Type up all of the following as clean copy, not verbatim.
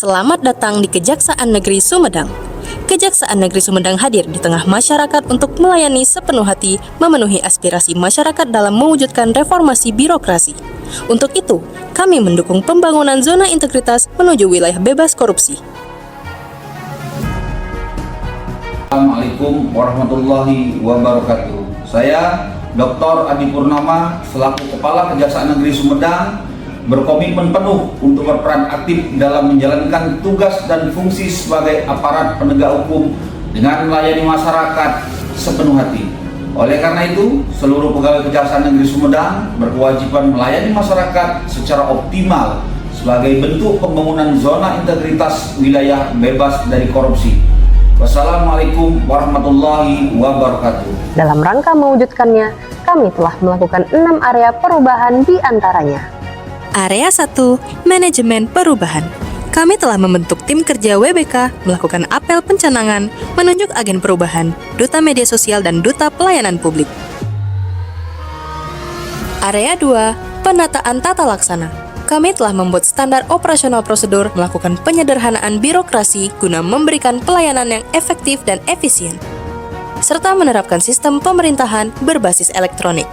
Selamat datang di Kejaksaan Negeri Sumedang. Kejaksaan Negeri Sumedang hadir di tengah masyarakat untuk melayani sepenuh hati, memenuhi aspirasi masyarakat dalam mewujudkan reformasi birokrasi. Untuk itu, kami mendukung pembangunan zona integritas menuju wilayah bebas korupsi. Assalamualaikum warahmatullahi wabarakatuh. Saya Dr. Adi Purnama selaku Kepala Kejaksaan Negeri Sumedang berkomitmen penuh untuk berperan aktif dalam menjalankan tugas dan fungsi sebagai aparat penegak hukum dengan melayani masyarakat sepenuh hati. Oleh karena itu, seluruh pegawai Kejaksaan Negeri Sumedang berkewajiban melayani masyarakat secara optimal sebagai bentuk pembangunan zona integritas wilayah bebas dari korupsi. Wassalamualaikum warahmatullahi wabarakatuh. Dalam rangka mewujudkannya, kami telah melakukan 6 area perubahan di antaranya. Area 1, Manajemen Perubahan. Kami telah membentuk tim kerja WBK, melakukan apel pencanangan, menunjuk agen perubahan, duta media sosial dan duta pelayanan publik. Area 2, Penataan Tata Laksana. Kami telah membuat standar operasional prosedur, melakukan penyederhanaan birokrasi guna memberikan pelayanan yang efektif dan efisien, serta menerapkan sistem pemerintahan berbasis elektronik.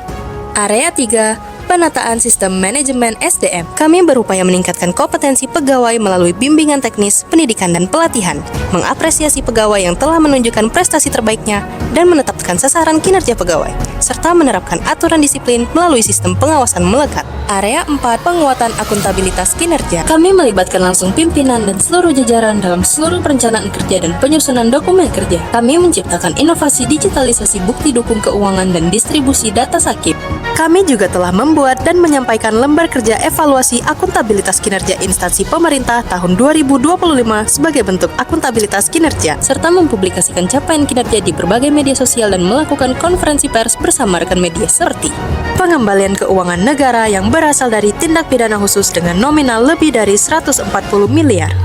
Area 3, Penataan Sistem Manajemen SDM. Kami berupaya meningkatkan kompetensi pegawai melalui bimbingan teknis, pendidikan dan pelatihan, mengapresiasi pegawai yang telah menunjukkan prestasi terbaiknya, dan menetapkan sasaran kinerja pegawai, serta menerapkan aturan disiplin melalui sistem pengawasan melekat. Area 4, Penguatan Akuntabilitas Kinerja. Kami melibatkan langsung pimpinan dan seluruh jajaran dalam seluruh perencanaan kerja dan penyusunan dokumen kerja. Kami menciptakan inovasi digitalisasi bukti dukung keuangan dan distribusi data sakit. Kami juga telah membuat dan menyampaikan lembar kerja evaluasi akuntabilitas kinerja instansi pemerintah tahun 2025 sebagai bentuk akuntabilitas kinerja, serta mempublikasikan capaian kinerja di berbagai media sosial dan melakukan konferensi pers bersama rekan media seperti pengembalian keuangan negara yang berasal dari tindak pidana khusus dengan nominal lebih dari 140 miliar,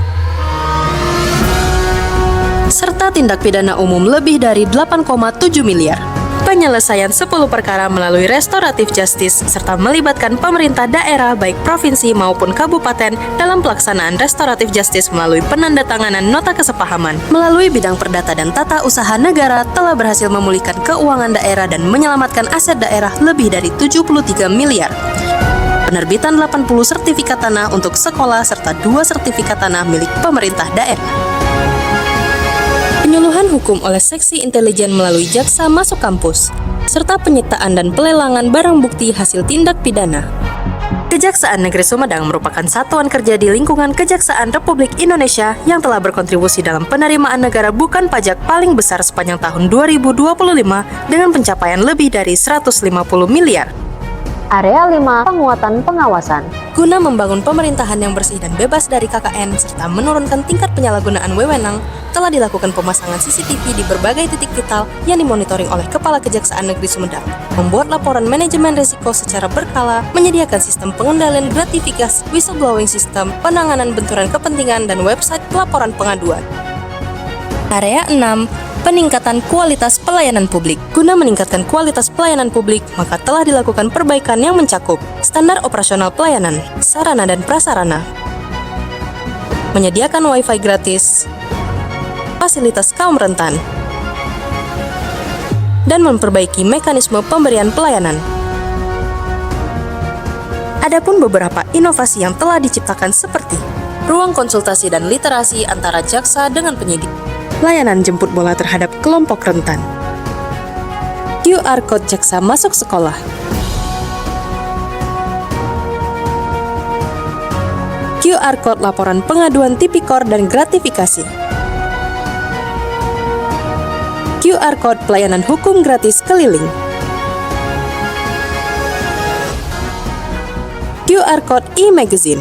serta tindak pidana umum lebih dari 8,7 miliar. Penyelesaian 10 perkara melalui restoratif justice, serta melibatkan pemerintah daerah baik provinsi maupun kabupaten dalam pelaksanaan restoratif justice melalui penandatanganan nota kesepahaman. Melalui bidang perdata dan tata usaha negara telah berhasil memulihkan keuangan daerah dan menyelamatkan aset daerah lebih dari 73 miliar. Penerbitan 80 sertifikat tanah untuk sekolah serta 2 sertifikat tanah milik pemerintah daerah. Penyuluhan hukum oleh Seksi Intelijen melalui jaksa masuk kampus, serta penyitaan dan pelelangan barang bukti hasil tindak pidana. Kejaksaan Negeri Sumedang merupakan satuan kerja di lingkungan Kejaksaan Republik Indonesia yang telah berkontribusi dalam penerimaan negara bukan pajak paling besar sepanjang tahun 2025 dengan pencapaian lebih dari 150 miliar. Area 5, Penguatan Pengawasan. Guna membangun pemerintahan yang bersih dan bebas dari KKN serta menurunkan tingkat penyalahgunaan wewenang, telah dilakukan pemasangan CCTV di berbagai titik vital yang dimonitoring oleh Kepala Kejaksaan Negeri Sumedang, membuat laporan manajemen risiko secara berkala, menyediakan sistem pengendalian gratifikasi, whistleblowing system, penanganan benturan kepentingan, dan website pelaporan pengaduan. Area 6, Peningkatan kualitas pelayanan publik. Guna meningkatkan kualitas pelayanan publik, maka telah dilakukan perbaikan yang mencakup standar operasional pelayanan, sarana dan prasarana, menyediakan wifi gratis, fasilitas kaum rentan, dan memperbaiki mekanisme pemberian pelayanan. Adapun beberapa inovasi yang telah diciptakan seperti ruang konsultasi dan literasi antara jaksa dengan penyidik, layanan jemput bola terhadap kelompok rentan, QR Code jaksa masuk sekolah, QR Code laporan pengaduan tipikor dan gratifikasi, QR Code pelayanan hukum gratis keliling, QR Code e-magazine,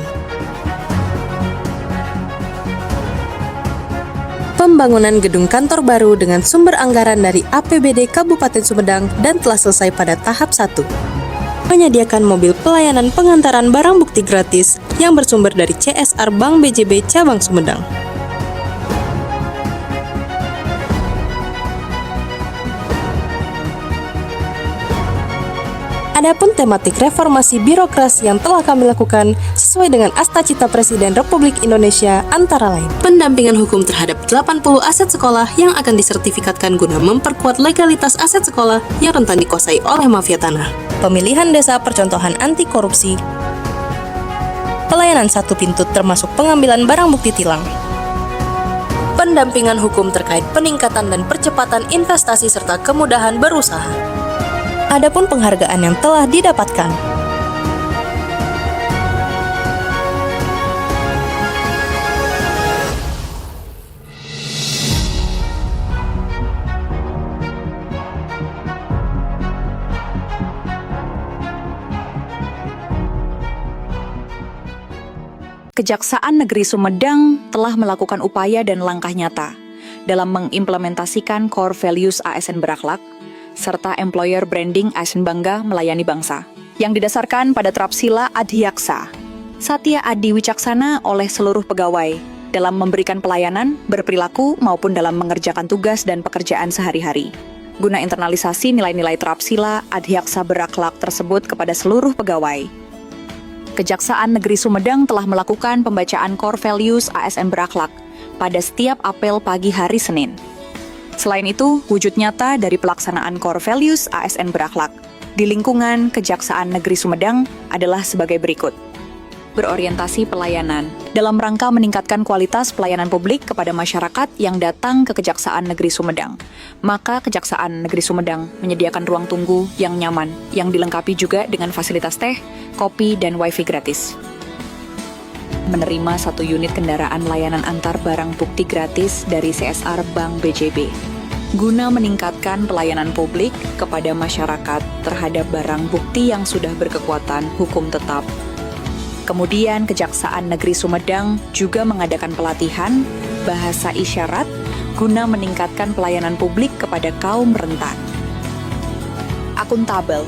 pembangunan gedung kantor baru dengan sumber anggaran dari APBD Kabupaten Sumedang dan telah selesai pada tahap 1. Menyediakan mobil pelayanan pengantaran barang bukti gratis yang bersumber dari CSR Bank BJB Cabang Sumedang. Adapun tematik reformasi birokrasi yang telah kami lakukan sesuai dengan Astacita Presiden Republik Indonesia antara lain pendampingan hukum terhadap 80 aset sekolah yang akan disertifikatkan guna memperkuat legalitas aset sekolah yang rentan dikuasai oleh mafia tanah, pemilihan desa percontohan anti korupsi, pelayanan satu pintu termasuk pengambilan barang bukti tilang, pendampingan hukum terkait peningkatan dan percepatan investasi serta kemudahan berusaha. Adapun penghargaan yang telah didapatkan, Kejaksaan Negeri Sumedang telah melakukan upaya dan langkah nyata dalam mengimplementasikan core values ASN berakhlak serta employer branding ASN bangga melayani bangsa yang didasarkan pada Trapsila Adhyaksa Satya Adi Wicaksana oleh seluruh pegawai dalam memberikan pelayanan, berperilaku maupun dalam mengerjakan tugas dan pekerjaan sehari-hari. Guna internalisasi nilai-nilai Trapsila Adhyaksa berakhlak tersebut kepada seluruh pegawai, Kejaksaan Negeri Sumedang telah melakukan pembacaan core values ASN berakhlak pada setiap apel pagi hari Senin. Selain itu, wujud nyata dari pelaksanaan core values ASN berakhlak di lingkungan Kejaksaan Negeri Sumedang adalah sebagai berikut. Berorientasi pelayanan dalam rangka meningkatkan kualitas pelayanan publik kepada masyarakat yang datang ke Kejaksaan Negeri Sumedang. Maka Kejaksaan Negeri Sumedang menyediakan ruang tunggu yang nyaman, yang dilengkapi juga dengan fasilitas teh, kopi, dan wifi gratis. Menerima 1 unit kendaraan layanan antar barang bukti gratis dari CSR Bank BJB. Guna meningkatkan pelayanan publik kepada masyarakat terhadap barang bukti yang sudah berkekuatan hukum tetap. Kemudian Kejaksaan Negeri Sumedang juga mengadakan pelatihan bahasa isyarat guna meningkatkan pelayanan publik kepada kaum rentan. Akuntabel.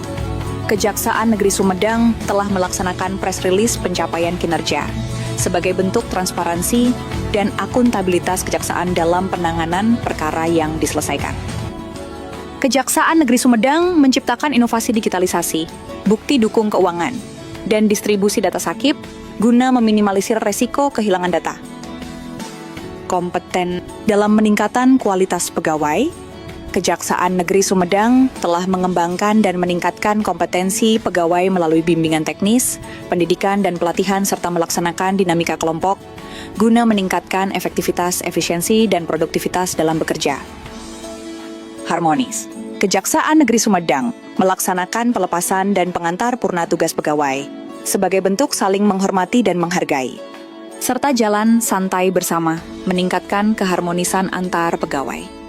Kejaksaan Negeri Sumedang telah melaksanakan press release pencapaian kinerja sebagai bentuk transparansi dan akuntabilitas kejaksaan dalam penanganan perkara yang diselesaikan. Kejaksaan Negeri Sumedang menciptakan inovasi digitalisasi, bukti dukung keuangan, dan distribusi data sakit guna meminimalisir resiko kehilangan data. Kompeten dalam meningkatan kualitas pegawai, Kejaksaan Negeri Sumedang telah mengembangkan dan meningkatkan kompetensi pegawai melalui bimbingan teknis, pendidikan dan pelatihan serta melaksanakan dinamika kelompok guna meningkatkan efektivitas, efisiensi, dan produktivitas dalam bekerja. Harmonis. Kejaksaan Negeri Sumedang melaksanakan pelepasan dan pengantar purna tugas pegawai sebagai bentuk saling menghormati dan menghargai, serta jalan santai bersama meningkatkan keharmonisan antar pegawai.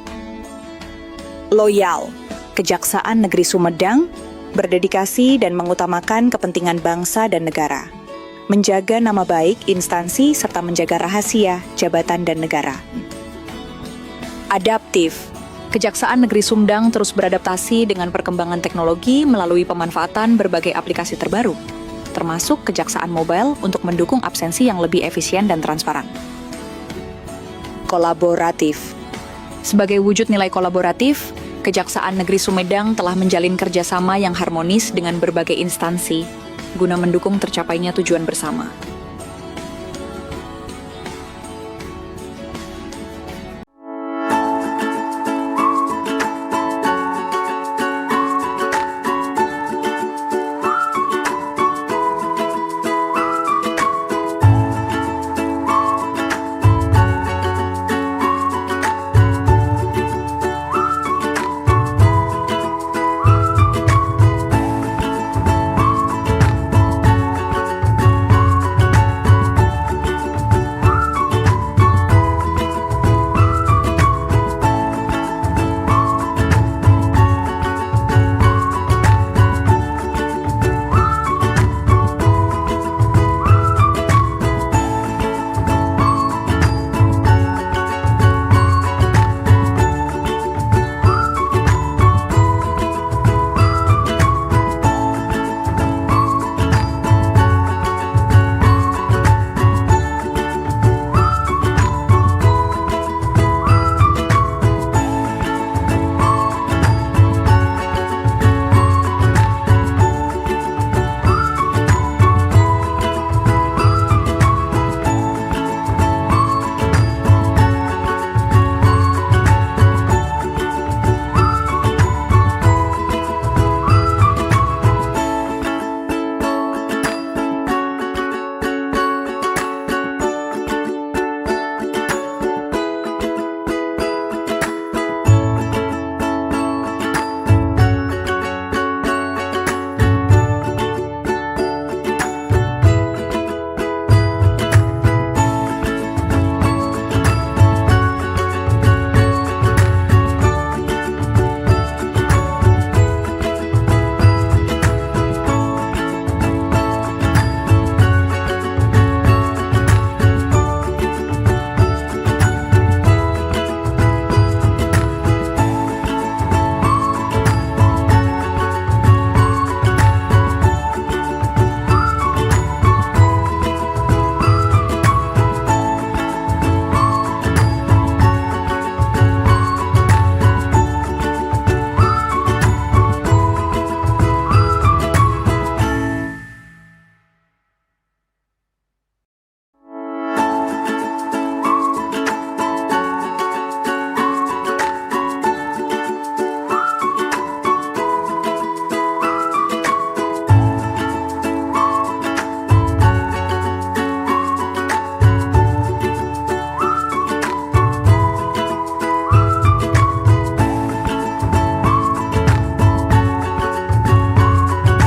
Loyal. Kejaksaan Negeri Sumedang berdedikasi dan mengutamakan kepentingan bangsa dan negara, menjaga nama baik instansi serta menjaga rahasia jabatan dan negara. Adaptif. Kejaksaan Negeri Sumedang terus beradaptasi dengan perkembangan teknologi melalui pemanfaatan berbagai aplikasi terbaru, termasuk kejaksaan mobile untuk mendukung absensi yang lebih efisien dan transparan. Kolaboratif. Sebagai wujud nilai kolaboratif, Kejaksaan Negeri Sumedang telah menjalin kerjasama yang harmonis dengan berbagai instansi guna mendukung tercapainya tujuan bersama.